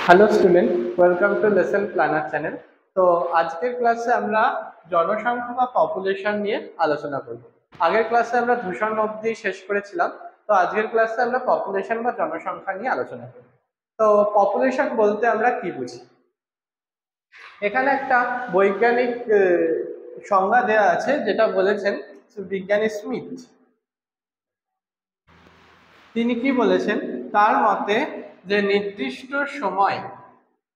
Hello student, welcome to lesson planner channel. তো আজকের ক্লাসে আমরা জনসংখ্যা বা পপুলেশন নিয়ে আলোচনা করব। আগের ক্লাসে আমরা দূষণ অবধি শেষ করেছিলাম। তো আজকের ক্লাসে আমরা পপুলেশন বা জনসংখ্যা নিয়ে আলোচনা করব। তো পপুলেশন বলতে আমরা কি বুঝি? এখানে একটা বৈজ্ঞানিক সংজ্ঞা দেওয়া আছে, যেটা বলেছেন বিজ্ঞানী স্মিথ। তিনি কি বলেছেন? তার মতে যে নির্দিষ্ট সময়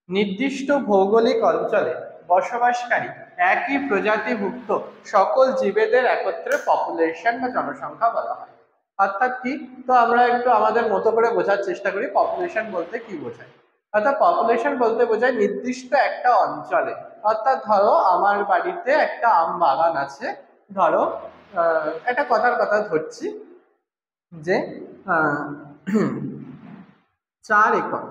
নির্দিষ্ট ভৌগোলিক অঞ্চলে বসবাসকারী একই প্রজাতিভুক্ত সকল জীবেদের একত্রে পপুলেশন বা জনসংখ্যা বলা হয়। অর্থাৎ কি? তো আমরা একটু আমাদের মতো করে বোঝার চেষ্টা করি পপুলেশন বলতে কি বোঝায়। অর্থাৎ পপুলেশন বলতে বোঝায় নির্দিষ্ট একটা অঞ্চলে। অর্থাৎ ধরো আমার বাড়িতে একটা আম বাগান আছে। ধরো একটা কথার কথা ধরছি যে 4 একর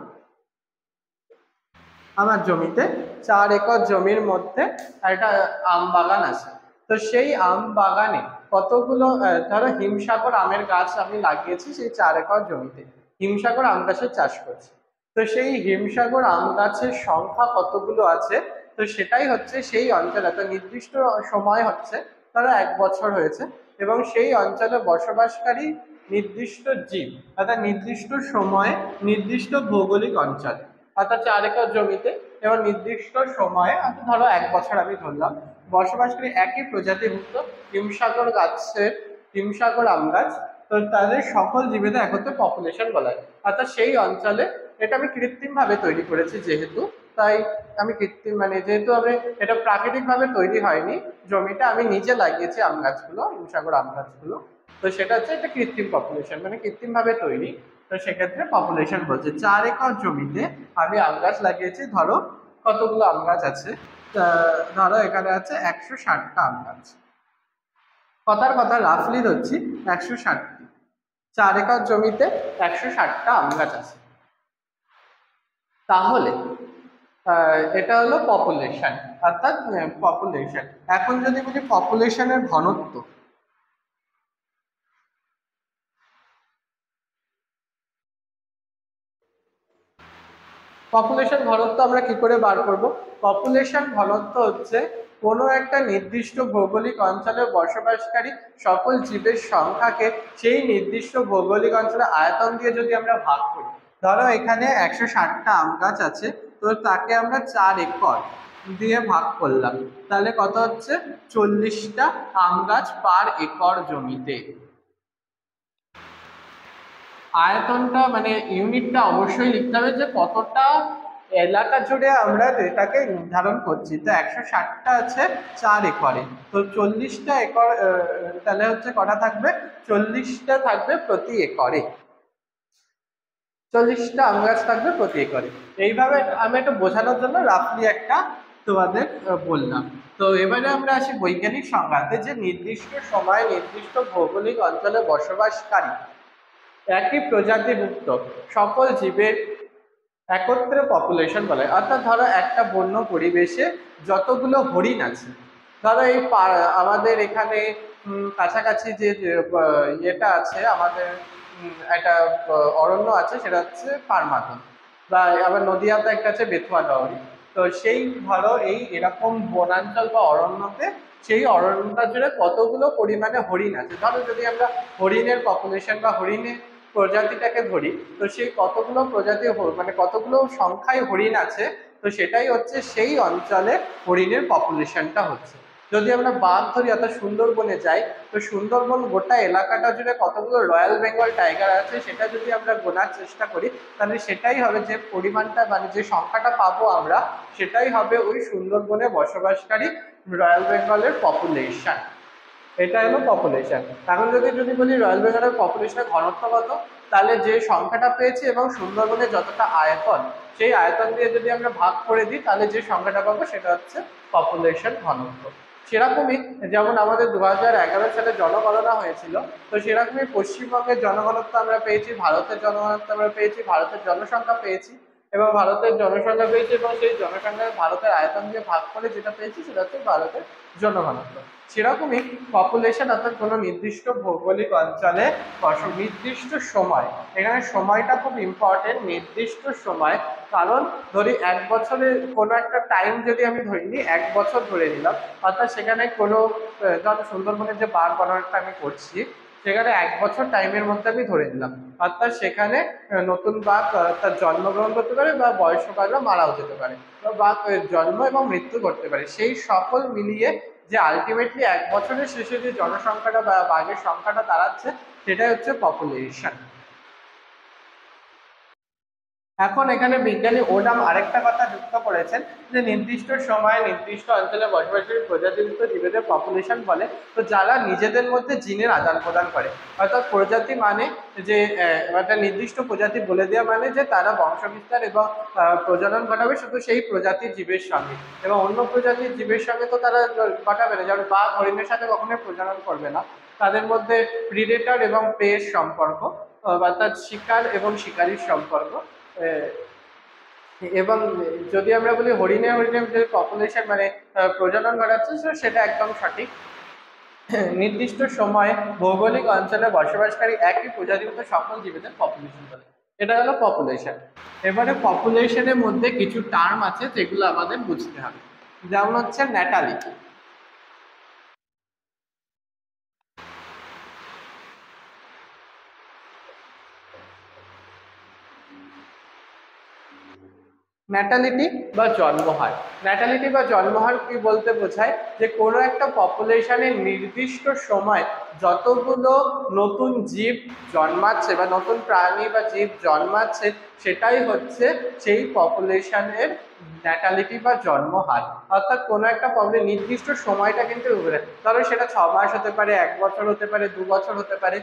আমার জমিতে, 4 একর জমির মধ্যে একটা আম বাগান আছে। তো সেই আম বাগানে কতগুলো ধরো হিমসাগর আমের গাছ আমি লাগিয়েছি সেই 4 একর জমিতে। হিমসাগর আম গাছের চাষ করছি। তো সেই হিমসাগর আম গাছের সংখ্যা কতগুলো আছে, তো সেটাই হচ্ছে সেই অঞ্চলে একটা নির্দিষ্ট সময় হচ্ছে ধরো 1 বছর হয়েছে, এবং সেই অঞ্চলে বসবাসকারী নির্দিষ্ট জীব অর্থাৎ নির্দিষ্ট সময়ে নির্দিষ্ট ভৌগোলিক অঞ্চলে, অর্থাৎ 4 একর জমিতে এবং নির্দিষ্ট সময়ে, অর্থাৎ ধরো 1 বছর আমি ধরলাম, বসবাসকারী একই প্রজাতিভুক্ত হিমসাগর গাছের হিমসাগর আম গাছ। তো তাদের সকল জীবেদের একত্রে পপুলেশন বলা হয়। অর্থাৎ সেই অঞ্চলে, এটা আমি কৃত্রিম ভাবে তৈরি করেছি যেহেতু, তাই আমি কৃত্রিম মানে যেহেতু আমি এটা প্রাকৃতিক ভাবে তৈরি হয়নি, জমিটা আমি নিজে লাগিয়েছি আম গাছগুলো, হিমসাগর আম গাছগুলো। তো সেটা হচ্ছে একটা কৃত্রিম পপুলেশন, মানে কৃত্রিম ভাবে তৈরি। তো সেক্ষেত্রে পপুলেশন বলছে 4 একর জমিতে আমি আম গাছ লাগিয়েছি। ধরো কতগুলো আম গাছ আছে? ধরো এখানে আছে 160টা আম গাছ। কথার কথা রাফলি ধরছি 160টি। 4 একর জমিতে 160টা আম গাছ আছে। তাহলে এটা হলো পপুলেশন, অর্থাৎ পপুলেশন। এখন যদি বলি পপুলেশনের ঘনত্ব, পপুলেশন ঘনত্ব আমরা কি করে বার করব? পপুলেশন ঘনত্ব হচ্ছে কোনো একটা নির্দিষ্ট ভৌগোলিক অঞ্চলে বসবাসকারী সকল জীবের সংখ্যাকে সেই নির্দিষ্ট ভৌগোলিক অঞ্চলের আয়তন দিয়ে যদি আমরা ভাগ করি। ধরো এখানে 160টা আম গাছ আছে, তো তাকে আমরা 4 একর দিয়ে ভাগ করলাম, তাহলে কত হচ্ছে? 40টা আম গাছ পার একর জমিতে। আয়তনটা মানে ইউনিটটা অবশ্যই লিখতে হবে যে কতটা এলাকা জুড়ে আমরা এটাকে নির্ধারণ করছি। তো 160টা আছে 4 একরে, তো 40টা একর, তাহলে হচ্ছে কটা থাকবে? 40টা থাকবে প্রতি একরে। 40টা আম গাছ থাকবে প্রতি একরে। এইভাবে আমি একটু বোঝানোর জন্য রাফলি একটা তোমাদের বললাম। তো এবারে আমরা আসি বৈজ্ঞানিক সংজ্ঞাতে, যে নির্দিষ্ট সময়ে নির্দিষ্ট ভৌগোলিক অঞ্চলে বসবাসকারী একই প্রজাতিভুক্ত সকল জীবের একত্রে পপুলেশন বলে। অর্থাৎ ধরো একটা বন্য পরিবেশে যতগুলো হরিণ আছে, ধরো এই আমাদের এখানে কাছাকাছি যে ইয়েটা আছে আমাদের, একটা অরণ্য আছে, সেটা হচ্ছে পারমাথন, বা আবার নদীয়াতে একটা আছে বেথুয়া ডহরি। তো সেই ধরো এই এরকম বনাঞ্চল বা অরণ্যতে সেই অরণ্যটা জুড়ে কতগুলো পরিমাণে হরিণ আছে। ধরো যদি আমরা হরিণের পপুলেশন বা হরিণের প্রজাতিটাকে ধরি, তো সেই কতগুলো প্রজাতি মানে কতগুলো সংখ্যায় হরিণ আছে, তো সেটাই হচ্ছে সেই অঞ্চলে হরিণের পপুলেশনটা হচ্ছে। যদি আমরা বাঘ ধরি অর্থাৎ সুন্দরবনে যাই, তো সুন্দরবন গোটা এলাকাটা জুড়ে কতগুলো রয়্যাল বেঙ্গল টাইগার আছে সেটা যদি আমরা গোনার চেষ্টা করি, তাহলে সেটাই হবে যে পরিমাণটা, মানে যে সংখ্যাটা পাবো আমরা, সেটাই হবে ওই সুন্দরবনে বসবাসকারী রয়্যাল বেঙ্গলের পপুলেশন। এটা হলো পপুলেশন। এখন যদি বলি রয়্যাল বেঙ্গলের পপুলেশনের ঘনত্ব কত, তাহলে যে সংখ্যাটা পেয়েছি এবং সুন্দরবনে যতটা আয়তন, সেই আয়তন দিয়ে যদি আমরা ভাগ করে দিই, তাহলে যে সংখ্যাটা পাবো সেটা হচ্ছে পপুলেশন ঘনত্ব। সেরকমই যেমন আমাদের 2011 সালে জনগণনা হয়েছিল, তো সেরকমই পশ্চিমবঙ্গের জনগণত্ব আমরা পেয়েছি, ভারতের জনগণত্ব আমরা পেয়েছি, ভারতের জনসংখ্যা পেয়েছি। এবং ভারতের জনসংখ্যা পেয়েছে, এবং সেই জনসংখ্যা ভারতের আয়তন দিয়ে ভাগ করে যেটা পেয়েছি সেটা হচ্ছে ভারতের জনঘনত্ব। সেরকমই পপুলেশন অর্থাৎ কোনো নির্দিষ্ট ভৌগোলিক অঞ্চলে নির্দিষ্ট সময়, এখানে সময়টা খুব ইম্পর্টেন্ট, নির্দিষ্ট সময়। কারণ ধরি 1 বছরে কোনো একটা টাইম যদি আমি ধরি নি, 1 বছর ধরে নিলাম, অর্থাৎ সেখানে কোনো ধরো সুন্দরবনের যে বাঘ গণনাটা আমি করছি সেখানে 1 বছর টাইমের মধ্যে আমি ধরে নিলাম, অর্থাৎ সেখানে নতুন বাঘ তার জন্মগ্রহণ করতে পারে বা বয়স্ককালে মারাও যেতে পারে, বা বাঘ জন্ম এবং মৃত্যু করতে পারে। সেই সকল মিলিয়ে যে আলটিমেটলি 1 বছরের শেষে যে জনসংখ্যাটা বা বাঘের সংখ্যাটা দাঁড়াচ্ছে সেটাই হচ্ছে পপুলেশন। এখন এখানে বিজ্ঞানী ওডাম আরেকটা কথা যুক্ত করেছেন যে নির্দিষ্ট সময়ে নির্দিষ্ট অঞ্চলে বসবাসকারী প্রজাতিযুক্ত জীবেদের পপুলেশন বলে তো যারা নিজেদের মধ্যে জিনের আদান প্রদান করে। অর্থাৎ প্রজাতি মানে যে একটা নির্দিষ্ট প্রজাতি বলে দেওয়া মানে যে তারা বংশবিস্তার এবং প্রজনন ঘটাবে শুধু সেই প্রজাতির জীবের সঙ্গে, এবং অন্য প্রজাতির জীবের সঙ্গে তো তারা ঘটাবে না। যেমন বাঘ হরিণের সাথে কখনোই প্রজনন করবে না, তাদের মধ্যে প্রিডেটর এবং প্রের সম্পর্ক, অর্থাৎ শিকার এবং শিকারীর সম্পর্ক। এবং যদি আমরা বলি হরিণের যে পপুলেশন মানে প্রজনন ঘটাচ্ছে সেটা একদম সঠিক। নির্দিষ্ট সময়ে ভৌগোলিক অঞ্চলে বসবাসকারী একই প্রজাতিগত সকল জীবেদের পপুলেশন বলে। এটা হলো পপুলেশন। এবারে পপুলেশনের মধ্যে কিছু টার্ম আছে যেগুলো আমাদের বুঝতে হবে, যেমন হচ্ছে ন্যাটালিটি। ন্যাটালিটি বা জন্মহার। ন্যাটালিটি বা জন্মহার কি বলতে বোঝায় যে কোনো একটা পপুলেশনের নির্দিষ্ট সময় যতগুলো নতুন জীব জন্মাচ্ছে বা নতুন প্রাণী বা জীব জন্মাচ্ছে সেটাই হচ্ছে সেই পপুলেশনের ন্যাটালিটি বা জন্মহার। অর্থাৎ কোনো একটা নির্দিষ্ট সময়টা কিন্তু ধরো সেটা 6 মাস হতে পারে, 1 বছর হতে পারে, 2 বছর হতে পারে,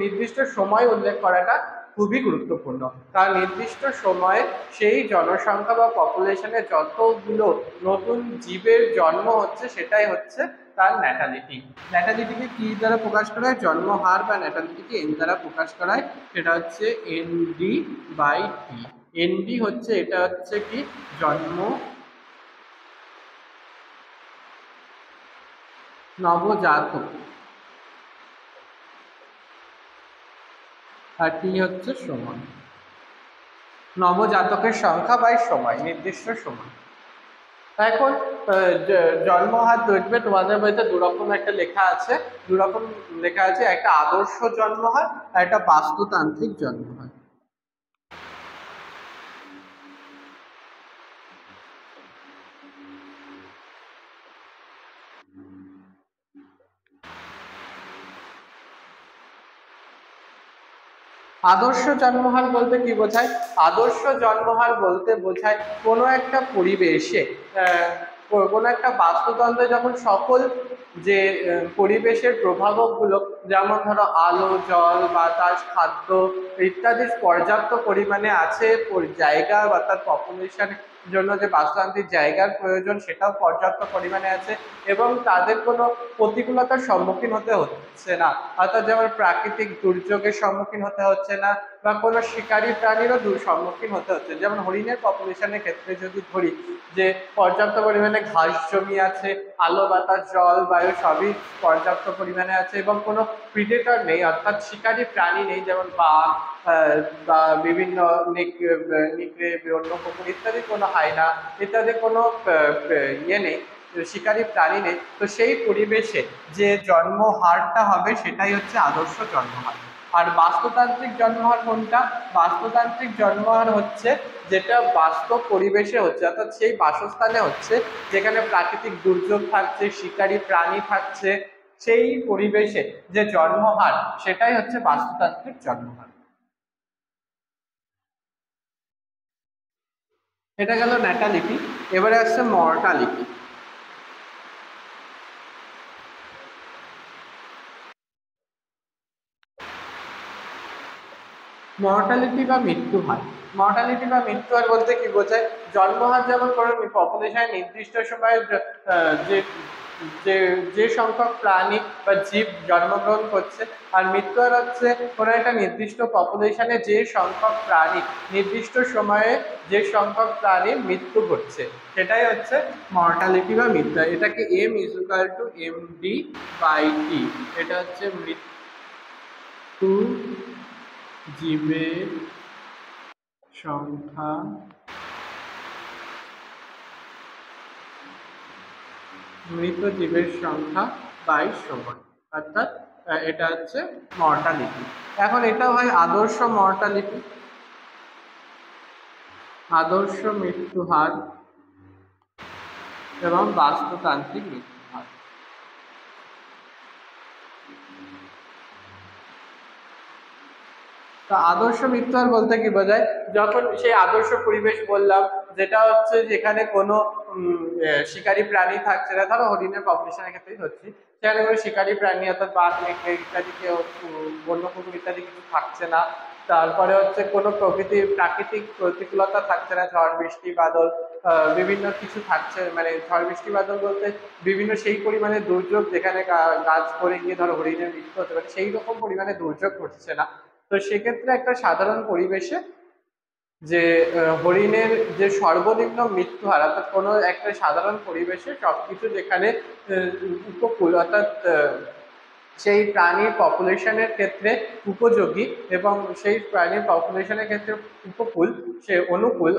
নির্দিষ্ট সময় উল্লেখ করাটা খুবই গুরুত্বপূর্ণ। কারণ নির্দিষ্ট সময়ে সেই জনসংখ্যা বা পপুলেশনে যতগুলো নতুন জীবের জন্ম হচ্ছে সেটাই হচ্ছে তার ন্যাটালিটি। ন্যাটালিটিকে কি দ্বারা প্রকাশ করা হয়? জন্মহার বা ন্যাটালিটিকে এন দ্বারা প্রকাশ করা হয়, সেটা হচ্ছে ND/T। ND হচ্ছে এটা হচ্ছে কি জন্ম নবজাতক, আর টি হচ্ছে সময়, নবজাতকের সংখ্যা বাই সময়, নির্দিষ্ট সময়। এখন জন্মহার দেখবে তোমাদের বইতে দুরকম একটা লেখা আছে, দুরকম লেখা আছে, একটা আদর্শ জন্মহার আর একটা বাস্তুতান্ত্রিক জন্মহার। আদর্শ জন্মহার বলতে কি বোঝায়? আদর্শ জন্মহার বলতে বোঝায় কোনো একটা পরিবেশে কোনো একটা বাস্তুতন্ত্রে যখন সকল যে পরিবেশের প্রভাবকগুলো, যেমন ধরো আলো, জল, বাতাস, খাদ্য ইত্যাদি পর্যাপ্ত পরিমাণে আছে, জায়গা অর্থাৎ পপুলেশনের জন্য যে বাস্তুতান্ত্রিক জায়গার প্রয়োজন সেটাও পর্যাপ্ত পরিমাণে আছে, এবং তাদের কোনো প্রতিকূলতার সম্মুখীন হতে হচ্ছে না, অর্থাৎ যেমন প্রাকৃতিক দুর্যোগের সম্মুখীন হতে হচ্ছে না, বা কোনো শিকারী প্রাণীরও সম্মুখীন হতে হচ্ছে। যেমন হরিণের পপুলেশনের ক্ষেত্রে যদি ধরি যে পর্যাপ্ত পরিমাণে ঘাস জমি আছে, আলো, বাতাস, জল, বায়ু সবই পর্যাপ্ত পরিমাণে আছে, এবং কোনো প্রিডেটর নেই অর্থাৎ শিকারী প্রাণী নেই, যেমন বাঘ বা বিভিন্ন নিকড়ে, অন্য কুকুর ইত্যাদি কোনো হায়না ইত্যাদি কোনো ইয়ে নেই, শিকারী প্রাণী নেই। তো সেই পরিবেশে যে জন্ম হারটা হবে সেটাই হচ্ছে আদর্শ জন্মহার। আর বাস্তুতান্ত্রিক জন্মহার কোনটা? বাস্তুতান্ত্রিক জন্মহার হচ্ছে যেটা বাস্তব পরিবেশে হচ্ছে, অর্থাৎ সেই বাসস্থানে হচ্ছে যেখানে প্রাকৃতিক দুর্যোগ থাকছে, শিকারী প্রাণী থাকছে, সেই পরিবেশে যে জন্মহার সেটাই হচ্ছে বাস্তুতান্ত্রিক জন্মহার। এটা গেল ন্যাটালিটি। এবারে আসছে মর্টালিটি। মর্টালিটি বা মৃত্যু হার। মর্টালিটি বা মৃত্যু হার বলতে কি বোঝায়? জন্মহার যেমন কোনো পপুলেশন নির্দিষ্ট সময়ে যে যে যে সংখ্যক প্রাণী বা জীব জন্মগ্রহণ করছে, আর মৃত্যু হার হচ্ছে কোনো একটা নির্দিষ্ট পপুলেশনে যে সংখ্যক প্রাণী নির্দিষ্ট সময়ে যে সংখ্যক প্রাণীর মৃত্যু ঘটছে সেটাই হচ্ছে মর্টালিটি বা মৃত্যু। এটাকে m=md/t, এটা হচ্ছে মৃত্যু জীবের সংখ্যা মৃত জীবের সংখ্যা বাই সময়, অর্থাৎ এটা হচ্ছে মর্টালিটি। এখন এটা হয় আদর্শ মর্টালিটি, আদর্শ মৃত্যু হার এবং বাস্তুতান্ত্রিক মৃত্যু হার। তা আদর্শ মৃত্যু হার বলতে কি বোঝায়, যখন সেই আদর্শ পরিবেশ বললাম যেটা হচ্ছে যেখানে কোনো শিকারী প্রাণী থাকছে না, ধরো হরিণের পপুলেশনের ক্ষেত্রেই হচ্ছে, সেখানে কোনো শিকারী প্রাণী অর্থাৎ বাঘ নেকড়ে ইত্যাদি কেউ বন্য কুকুর ইত্যাদি কিছু থাকছে না। তারপরে হচ্ছে কোনো প্রাকৃতিক প্রতিকূলতা থাকছে না, ঝড় বৃষ্টি বাদল বিভিন্ন কিছু থাকছে, মানে ঝড় বৃষ্টি বাদল বলতে বিভিন্ন সেই পরিমাণে দুর্যোগ যেখানে গাছ পড়ে গিয়ে ধরো হরিণের মৃত্যু হতে পারে, সেই রকম পরিমাণে দুর্যোগ ঘটছে না। তো সেক্ষেত্রে একটা সাধারণ পরিবেশে যে হরিণের যে সর্বনিম্ন মৃত্যু হার, অর্থাৎ কোনো একটা সাধারণ পরিবেশে সবকিছু যেখানে উপকূল অর্থাৎ সেই প্রাণীর পপুলেশনের ক্ষেত্রে উপযোগী এবং সেই প্রাণীর পপুলেশনের ক্ষেত্রে উপকূল, সে অনুকূল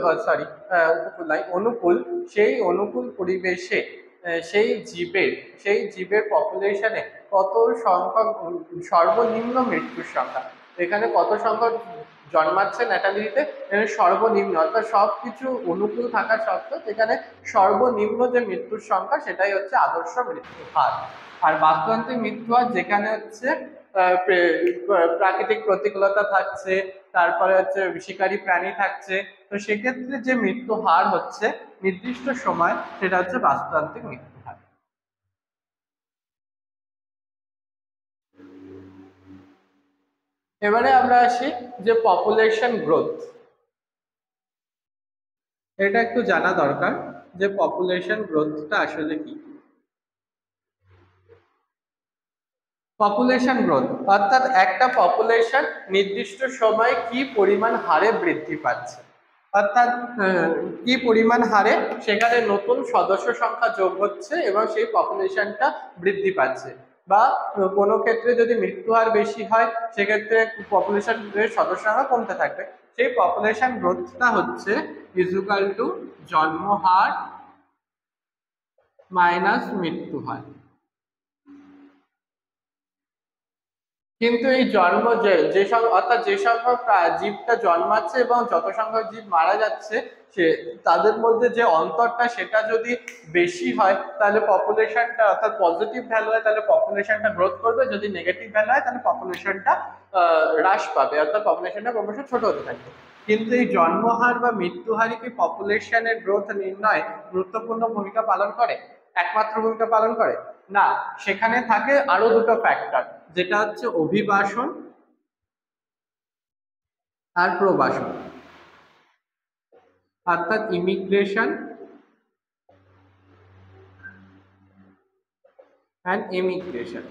উপকূল নয় অনুকূল, সেই অনুকূল পরিবেশে সেই জীবের পপুলেশনে কত সংখ্যক সর্বনিম্ন মৃত্যুর সংখ্যা, এখানে কত সংখ্যক জন্মাচ্ছে ন্যাটালিটিতে, সর্বনিম্ন অর্থাৎ সবকিছু অনুকূল থাকা সত্ত্বেও সেখানে সর্বনিম্ন যে মৃত্যুর সংখ্যা সেটাই হচ্ছে আদর্শ মৃত্যু হার। আর বাস্তুতান্ত্রিক মৃত্যু হার যেখানে হচ্ছে প্রাকৃতিক প্রতিকূলতা থাকছে, তারপরে হচ্ছে শিকারী প্রাণী থাকছে, তো সেক্ষেত্রে যে মৃত্যু হার হচ্ছে নির্দিষ্ট সময় সেটা হচ্ছে বাস্তুতান্ত্রিক মৃত্যু হার। এবারে আমরা আসি যে পপুলেশন গ্রোথ, এটা একটু জানা দরকার যে পপুলেশন গ্রোথটা আসলে কি। পপুলেশন গ্রোথ অর্থাৎ একটা পপুলেশন নির্দিষ্ট সময়ে কি পরিমাণ হারে বৃদ্ধি পাচ্ছে, অর্থাৎ কি পরিমাণ হারে সেখানে নতুন সদস্য সংখ্যা যোগ হচ্ছে এবং সেই পপুলেশনটা বৃদ্ধি পাচ্ছে, বা কোনো ক্ষেত্রে যদি মৃত্যু হার বেশি হয় সেক্ষেত্রে পপুলেশনের সদস্য সংখ্যা কমতে থাকবে। সেই পপুলেশন গ্রোথটা হচ্ছে ইকুয়াল টু জন্ম হার মাইনাস মৃত্যু হার। কিন্তু এই জন্ম অর্থাৎ যে সংখ্যক জীবটা জন্মাচ্ছে এবং যত সংখ্যক জীব মারা যাচ্ছে সে তাদের মধ্যে যে অন্তরটা সেটা যদি বেশি হয় তাহলে পপুলেশনটা অর্থাৎ পজিটিভ ভ্যালু হয় তাহলে পপুলেশনটা গ্রোথ করবে, যদি নেগেটিভ ভ্যালু হয় তাহলে পপুলেশনটা হ্রাস পাবে, অর্থাৎ পপুলেশনটা ক্রমশ ছোট হতে থাকবে। কিন্তু এই জন্মহার বা মৃত্যুহারই কি পপুলেশনের গ্রোথ নির্ণয় গুরুত্বপূর্ণ ভূমিকা পালন করে, একমাত্র ভূমিকা পালন করে? না, সেখানে থাকে আরো দুটো ফ্যাক্টর, যেটা হচ্ছে অভিবাসন আর প্রবাসন, অর্থাৎ ইমিগ্রেশন অ্যান্ড এমিগ্রেশন।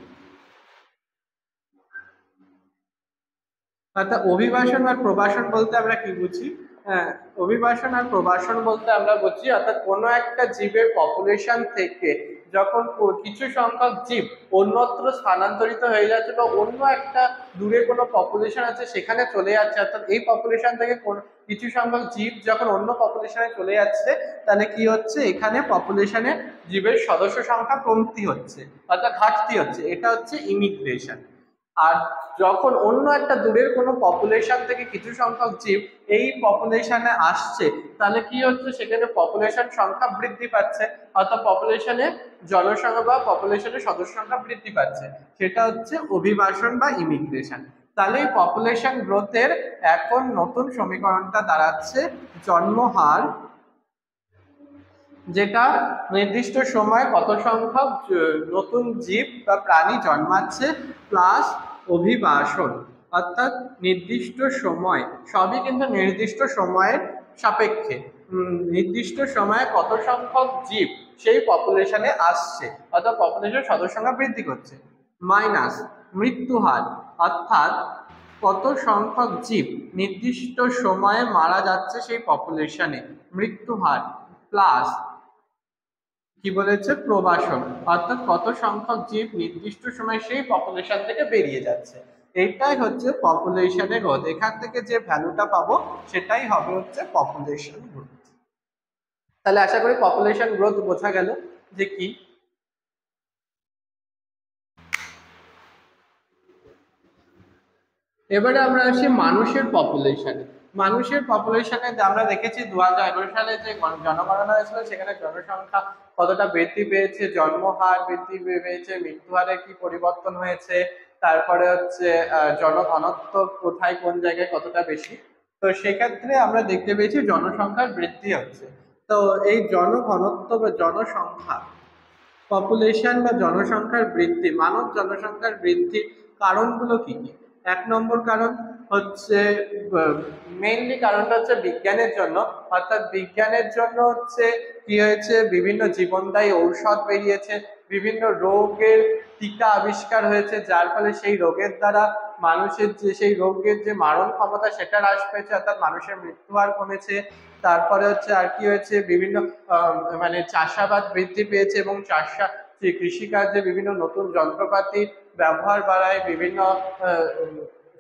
অর্থাৎ অভিবাসন আর প্রবাসন বলতে আমরা কি বুঝি? হ্যাঁ, অভিবাসন আর প্রবাসন বলতে আমরা বুঝি অর্থাৎ কোনো একটা জীবের পপুলেশন থেকে যখন কিছু সংখ্যক জীব অন্যত্র স্থানান্তরিত হয়ে যাচ্ছে বা অন্য একটা দূরে কোনো পপুলেশন আছে সেখানে চলে যাচ্ছে, অর্থাৎ এই পপুলেশন থেকে কিছু সংখ্যক জীব যখন অন্য পপুলেশনে চলে যাচ্ছে তাহলে কি হচ্ছে, এখানে পপুলেশনে জীবের সদস্য সংখ্যা কমতি হচ্ছে অর্থাৎ ঘাটতি হচ্ছে, এটা হচ্ছে ইমিগ্রেশন। আর যখন অন্য একটা দূরের কোনো পপুলেশন থেকে কিছু সংখ্যক জীব এই পপুলেশনে আসছে তাহলে কি হচ্ছে, সেখানে পপুলেশন সংখ্যা বৃদ্ধি পাচ্ছে অর্থাৎ পপুলেশনে জনসংখ্যা বা পপুলেশনের সদস্য সংখ্যা বৃদ্ধি পাচ্ছে, সেটা হচ্ছে অভিবাসন বা ইমিগ্রেশন। তাহলে এই পপুলেশন গ্রোথের এখন নতুন সমীকরণটা দাঁড়াচ্ছে জন্ম হার, যেটা নির্দিষ্ট সময় কত সংখ্যক নতুন জীব বা প্রাণী জন্মাচ্ছে প্লাস অভিবাসন, অর্থাৎ নির্দিষ্ট সময়, সবই কিন্তু নির্দিষ্ট সময়ের সাপেক্ষে নির্দিষ্ট সময়ে কত সংখ্যক জীব সেই পপুলেশনে আসছে, অর্থাৎ পপুলেশন সদস্য সংখ্যা বৃদ্ধি করছে, মাইনাস মৃত্যু হার, অর্থাৎ কত সংখ্যক জীব নির্দিষ্ট সময়ে মারা যাচ্ছে সেই পপুলেশনে, মৃত্যু হার, প্লাস কি বলেছে প্রবাসন, অর্থাৎ কত সংখ্যক জীব নির্দিষ্ট সময় সেই পপুলেশন থেকে বেরিয়ে যাচ্ছে। এইটাই হচ্ছে পপুলেশনের গ্রোথ। এখান থেকে যে ভ্যালুটা পাবো সেটাই হবে হচ্ছে পপুলেশন গ্রোথ। তাহলে আশা করি পপুলেশন গ্রোথ বোঝা গেল যে কি। এবারে আমরা আসি মানুষের পপুলেশনে। মানুষের পপুলেশনে আমরা দেখেছি 2011 সালে যে জনগণনা হয়েছিল সেখানে জনসংখ্যা কতটা বৃদ্ধি পেয়েছে, জন্মহার বৃদ্ধি পেয়েছে, মৃত্যু হারে কি পরিবর্তন হয়েছে, তারপরে হচ্ছে জনঘনত্ব কোথায় কোন জায়গায় কতটা বেশি। তো সেক্ষেত্রে আমরা দেখতে পেয়েছি জনসংখ্যার বৃদ্ধি হচ্ছে। তো এই জনঘনত্ব বা জনসংখ্যা, পপুলেশন বা জনসংখ্যার বৃদ্ধি, মানব জনসংখ্যার বৃদ্ধির কারণগুলো কি কি? 1 নম্বর কারণ হচ্ছে, মেইনলি কারণটা হচ্ছে বিজ্ঞানের জন্য, অর্থাৎ বিজ্ঞানের জন্য হচ্ছে কি হয়েছে, বিভিন্ন জীবনদায়ী ঔষধ বেরিয়েছে, বিভিন্ন রোগের টিকা আবিষ্কার হয়েছে, যার ফলে সেই রোগের দ্বারা মানুষের যে সেই রোগের যে মারণ ক্ষমতা সেটা হ্রাস পেয়েছে, অর্থাৎ মানুষের মৃত্যু হার কমেছে। তারপরে হচ্ছে আর কি হয়েছে, বিভিন্ন মানে চাষাবাদ বৃদ্ধি পেয়েছে এবং কৃষিকাজে বিভিন্ন নতুন যন্ত্রপাতি ব্যবহার বাড়ায়, বিভিন্ন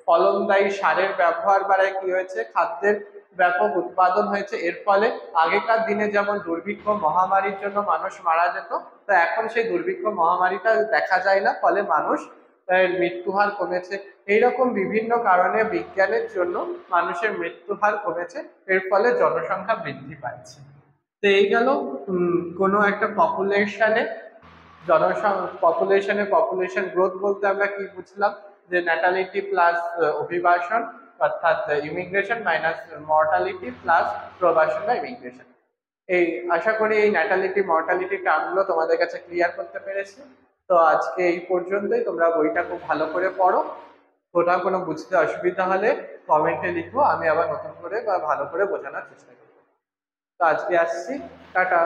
ফলনদায়ী সারের ব্যবহার বাড়ায়, কি হয়েছে, খাদ্যের ব্যাপক উৎপাদন হয়েছে। এর ফলে আগেকার দিনে যেমন দুর্ভিক্ষ মহামারীর জন্য মানুষ মারা যেত, তো এখন সেই দুর্ভিক্ষ মহামারীটা দেখা যায় না, ফলে মানুষ মৃত্যু হার কমেছে। এইরকম বিভিন্ন কারণে বিজ্ঞানের জন্য মানুষের মৃত্যু হার কমেছে, এর ফলে জনসংখ্যা বৃদ্ধি পাচ্ছে। তো এই গেল কোনো একটা পপুলেশন গ্রোথ বলতে আমরা কি বুঝলাম, যে ন্যাটালিটি প্লাস অভিবাসন, অর্থাৎ ইমিগ্রেশন মাইনাস মর্টালিটি প্লাস প্রবাসন বা ইমিগ্রেশন। এই আশা করি এই ন্যাটালিটি মর্টালিটি টার্মগুলো তোমাদের কাছে ক্লিয়ার করতে পেরেছি। তো আজকে এই পর্যন্তই। তোমরা বইটা খুব ভালো করে পড়ো, কোথাও কোনো বুঝতে অসুবিধা হলে কমেন্টে লিখো, আমি আবার নতুন করে বা ভালো করে বোঝানোর চেষ্টা করবো। তো আজকে আসছি, টাটা।